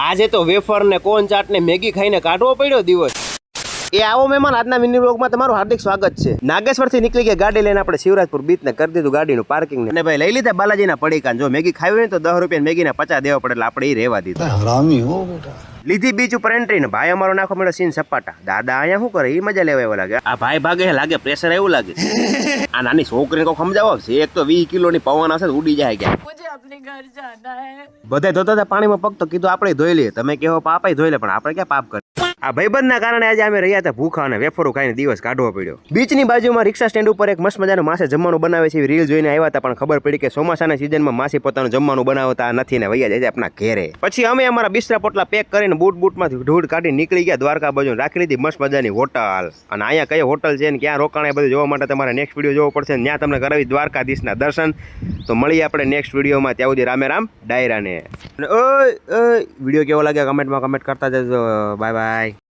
આજે તો વેફર ને કોન ચાટ ને મેગી ખાઈને કાઢવો પડ્યો દિવસ. એ આવો મહેમાન, આજના મિની બ્લોગમાં તમારું હાર્દિક સ્વાગત છે. નાગેશ્વરથી નીકળી ગયા ગાડી લઈને આપણે શિવરાજપુર બીચ ને કરી દીધું ગાડીનું પાર્કિંગ ને ભાઈ લઈ લીધા બાલાજીના પડીકા. જો મેગી ખાવી હોય તો 10 રૂપિયા મેગીના 50 દેવા પડે, એટલે આપણે એ રહેવા દીધા. હરામી હો બેટા. લીધી બીચ ઉપર એન્ટ્રી ને ભાઈ અમારો નાખો મળ્યો સીન સપાટા. દાદા અહીંયા શું કરે, એ મજા લેવા એવો લાગે. આ ભાઈ ભાગે લાગે પ્રેશર એવું લાગે. આ નાની છોકરીને કોઈ સમજાવો છે, એક તો 20 કિલોની પવન આવશે ઉડી જાય ગયા. मुझे अपने घर जाना है. બધા ધોતા હતા પાણીમાં પગ, તો કીધું આપણે ધોઈ લઈએ. તમે કહો પાપાય ધોઈ લે, પણ આપણે ક્યાં પાપ કરે. આ ભાઈબંધના કારણે આજે અમે રહ્યા હતા ભૂખા અને વેફરો ખાઈને દિવસ કાઢવો પડ્યો. બીચની બાજુમાં રિક્ષા સ્ટેન્ડ ઉપર એક મસ્ત મજાનું માસે જમવાનું બનાવે છે એવી રીલ જોઈને આવ્યા હતા, પણ ખબર પડી કે ચોમાસાના સિઝનમાં માસી પોતાનું જમવાનું બનાવતા નથી ને વૈયા જાય છે આપણા ઘેરે. પછી અમે અમારા બિસ્તરા પોટલા પેક કરીને બૂટમાંથી ધૂળ કાઢી નીકળી ગયા દ્વારકા બાજુ. રાખી લીધી મસ્ત મજાની હોટલ. અને અહીંયા કઈ હોટલ છે ને ક્યાં રોકાણ, એ બધું જોવા માટે તમારે નેક્સ્ટ વિડીયો જોવો પડશે. ત્યાં તમને કરાવી દ્વારકાધીશના દર્શન. તો મળીએ આપણે નેક્સ્ટ વિડીયોમાં. ત્યાં સુધી રામે રામ ડાયરાને. વિડીયો કેવો લાગે કમેન્ટમાં કમેન્ટ કરતા જજો. Bye bye.